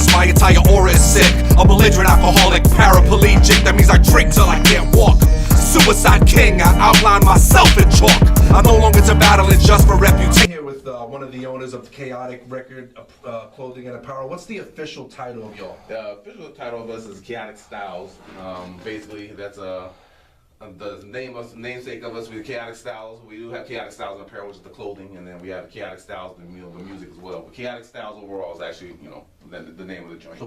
illness, my entire aura is sick. A belligerent alcoholic, paraplegic, that means I drink till I can't walk. Suicide king, I outline myself in chalk. I'm no longer to battle it just for reputation. Here with one of the owners of the Chaotic Record Clothing and Apparel. What's the official title of y'all? The official title of us is Chaotic Styles. Basically, that's the namesake of us. We're Chaotic Styles. We do have Chaotic Styles and Apparel, which is the clothing, and then we have Chaotic Styles, the music as well. But Chaotic Styles overall is actually, the name of the joint.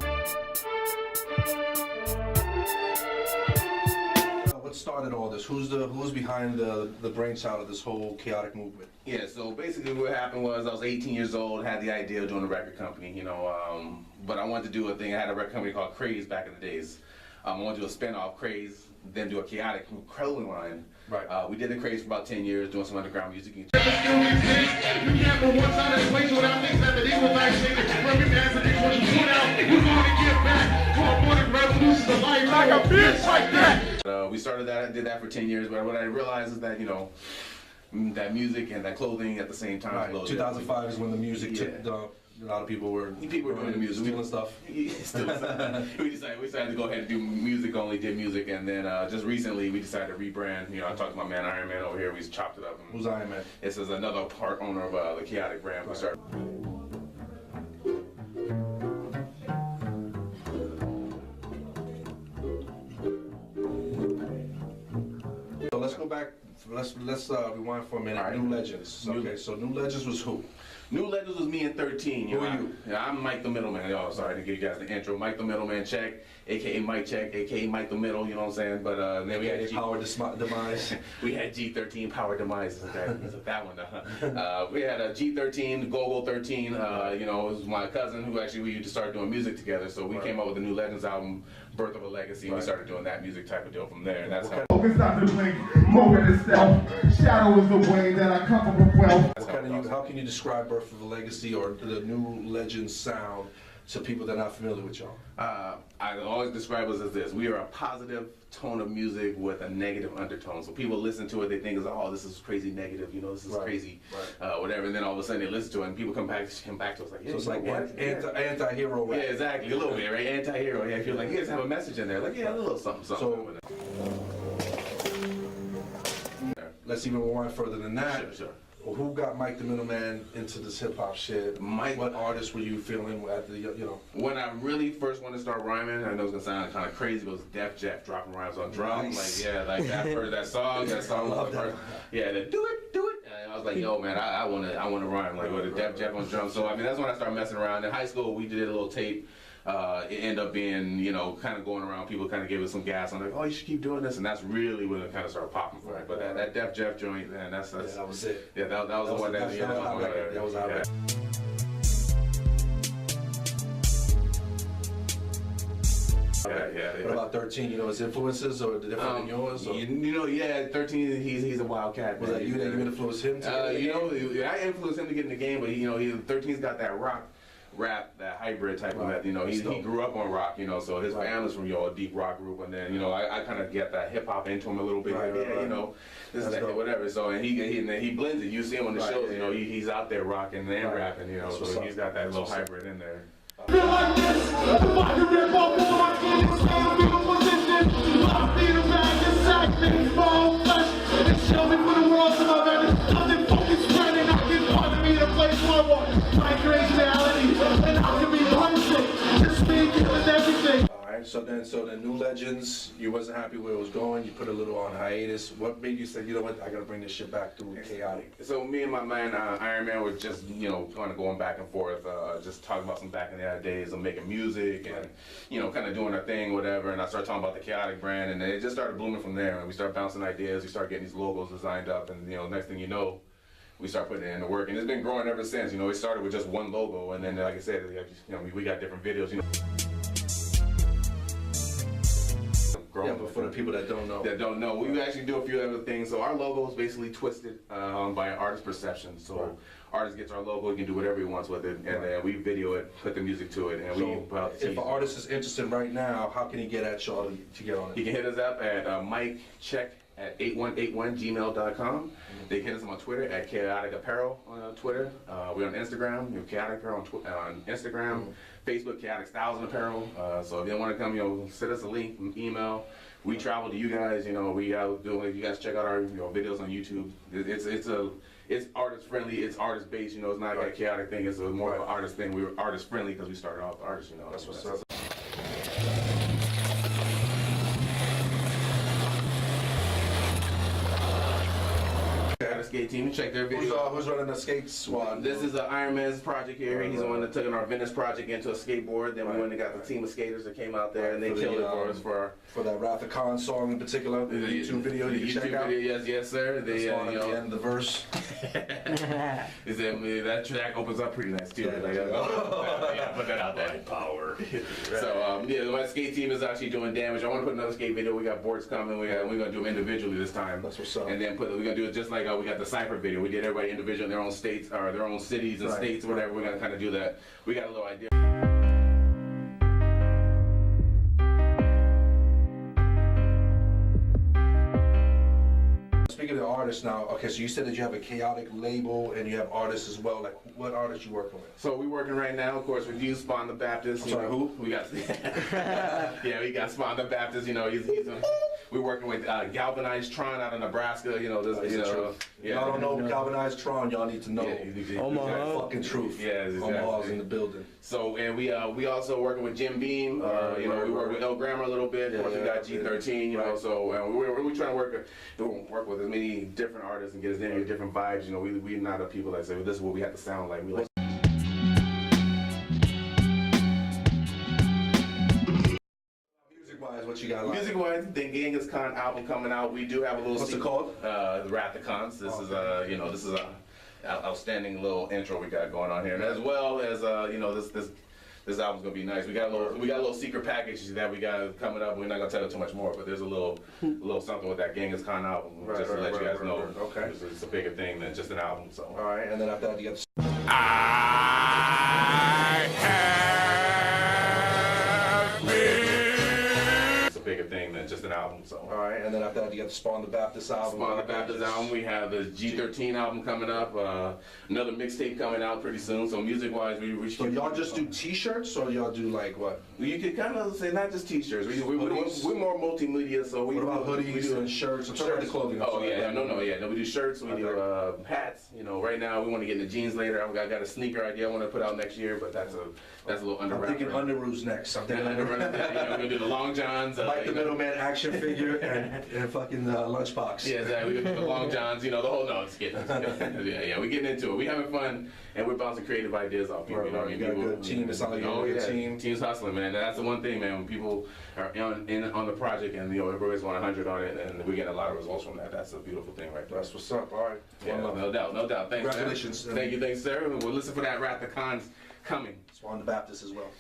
What started all this? Who's behind the brainchild of this whole chaotic movement? Yeah, so basically what happened was I was 18 years old, had the idea of doing a record company, but I wanted to do a thing. I had a record company called Craze back in the days. I wanted to do a spin-off Craze, then do a Chaotic clothing line. Right. We did the Craze for about 10 years, doing some underground music. We started that, did that for 10 years, but what I realized is that, that music and that clothing at the same time. Right. 2005 is when the music took a lot of people were doing the music, stealing stuff. We decided to go ahead and do music, only did music, and then just recently we decided to rebrand. I talked to my man Iron Man over here. We just chopped it up. Who's Iron Man? This is another part owner of the Chaotic brand. Right. We started. So let's go back. Let's rewind for a minute. Right. New Legends. Okay, so New Legends was who? New Legends was me in 13. Who are you? I'm Mike the Middleman. Oh, sorry to give you guys the intro. Mike the Middleman, check, aka Mike Check, aka Mike the Middle. You know what I'm saying? But then we had Power Demise. We had G13 Power Demise. That one. We had a G13, Gogo 13. It was my cousin who actually we used to start doing music together. So we came up with the New Legends album, Birth of a Legacy. And we started doing that music type of deal from there. And that's how. It's not the blink, moment itself. Shadow is the way that I come from wealth. How can you describe Birth of a Legacy or the New Legends sound to people that are not familiar with y'all? I always describe us as this. We are a positive tone of music with a negative undertone. So people listen to it, they think, oh, this is crazy negative, this is crazy, whatever. And then all of a sudden they listen to it and people come back to us like, yeah, so it's like anti-hero rap. Yeah, exactly, a little bit, right? Anti-hero. Yeah, I feel like you guys have a message in there. Like, yeah, a little something. So, let's even rewind further than that. Sure. Who got Mike the Middleman into this hip hop shit? Mike, what artists were you feeling at the When I really first wanted to start rhyming, I know it's gonna sound kind of crazy, but it was Def Jeff dropping rhymes on drums. Nice. I've heard that song. That song was the first. Yeah, the do it. And I was like, yo, man, I wanna rhyme like with a Def Jeff on drums. So that's when I started messing around. In high school, we did a little tape. It ended up being, kind of going around. People kind of gave us some gas. I'm like, oh, you should keep doing this, and that's really when it kind of started popping for me. But that Def Jeff joint, man, that was it. Yeah, that was the one that was our record. Yeah. What about 13? His influences or the different than yours? Or? 13. He's a wildcat. Was that you that you influenced him? I influenced him to get in the game, but 13's got that rock. Rap, that hybrid type of he grew up on rock, so his family's from a deep rock group, and then I kind of get that hip hop into him a little bit, this is that whatever. So and he blends it. You see him on the shows, he's out there rocking and rapping, so he's got that little hybrid in there. So the New Legends, you wasn't happy where it was going. You put a little on hiatus. What made you say, you know what, I gotta bring this shit back to Chaotic? So me and my man Iron Man were just kind of going back and forth, just talking about some back in the days of making music and kind of doing our thing, whatever. And I started talking about the Chaotic brand, and it just started blooming from there. And we started bouncing ideas. We started getting these logos designed up, and next thing you know, we start putting it into work, and it's been growing ever since. It started with just one logo, and then like I said, we got different videos. Yeah, but for the people that don't know. We actually do a few other things. So our logo is basically twisted by an artist's perception. So artist gets our logo, he can do whatever he wants with it, and then we video it, put the music to it, and if an artist is interested right now, how can he get at y'all to get on it? He can hit us up at MikeCheck@8181gmail.com. They can hit us on Twitter at Chaotic Apparel on Twitter. We're on Instagram, Chaotic Apparel on Instagram, Facebook, Chaotic Styles and Apparel. So if you want to come, send us a link, email. We travel to you guys. We out doing. You guys check out our videos on YouTube. It's artist friendly. It's artist based. It's not like a chaotic thing. It's more of an artist thing. We were artist friendly because we started off artists. That's what's up. Skate team, check their video. Who's running the skate squad? This is Iron Man's project here. He's the one that took our Venice project into a skateboard. Then we went and got the team of skaters that came out there and they killed it for us for that Wrath of Khan song in particular. The YouTube video you can check out. Yes, sir. The song at the end, the verse. That track opens up pretty nice too. Put that out there. Power. So my skate team is actually doing damage. I want to put another skate video. We got boards coming. We're gonna do them individually this time. That's what's up. And then we're gonna do it just like we got the Cypher video. We did everybody individual in their own states or their own cities and states or whatever. We're gonna kind of do that. We got a little idea. Speaking of artists now, okay, so you said that you have a chaotic label and you have artists as well. Like, what artists you working with? So we're working right now, of course, with you, Spawn the Baptist. Sorry, who? We got, we got Spawn the Baptist. We're working with Galvanized Tron out of Nebraska. Y'all don't know Galvanized Tron, y'all need to know. Omaha. Fucking truth. Yeah, exactly. Omaha's in the building. So, and we also working with Jim Beam. We work with El Grammar a little bit. Of course, we got G13. So we're trying to work with as many different artists and get as many different vibes. We're not a people that say, well, this is what we have to sound like. We like. Music-wise, what you got? Music-wise, the Genghis Khan album coming out. We do have a little. What's it called? Wrath of Khans. This is a outstanding little intro we got going on here, and as well as this album's gonna be nice. We got a little secret package that we got coming up. We're not gonna tell you too much more, but there's a little something with that Genghis Khan album, just to let you guys know. Okay. It's a bigger thing than just an album. So. All right, and then after that you got. Bigger thing than just an album. So. All right, and then after that you got the Spawn the Baptist album. Spawn the Baptist album. We have the G13 album coming up. Another mixtape coming out pretty soon. So music-wise, So y'all just do T-shirts, or y'all do like what? You could kind of say not just T-shirts. We're more multimedia. So what about hoodies and shirts? I'm talking about the clothing. No. We do shirts. We do hats. Right now we want to get into jeans later. I got a sneaker idea I want to put out next year, but that's a little under. I'm thinking underoos next. I'm thinking we're gonna do the long johns. Like the Middleman action figure and fucking lunchbox. Yeah, exactly. We're gonna do the long johns. The whole it's getting. We're getting into it. We having fun and we're bouncing creative ideas off people. You got a good team. It sounds like a good team. Team's hustling, man. That's the one thing, man. When people are on the project and everybody's 100 on it, and we get a lot of results from that. That's a beautiful thing, right there. That's what's up. All right. Yeah, no doubt. Thanks, Congratulations. Man. Thanks, sir. We'll listen for that Wrath of Khan's coming. Spawn the Baptist as well.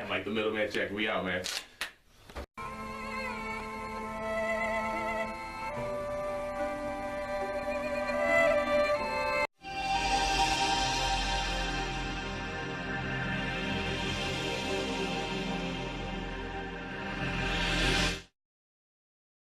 Like the Middleman check. We out, man.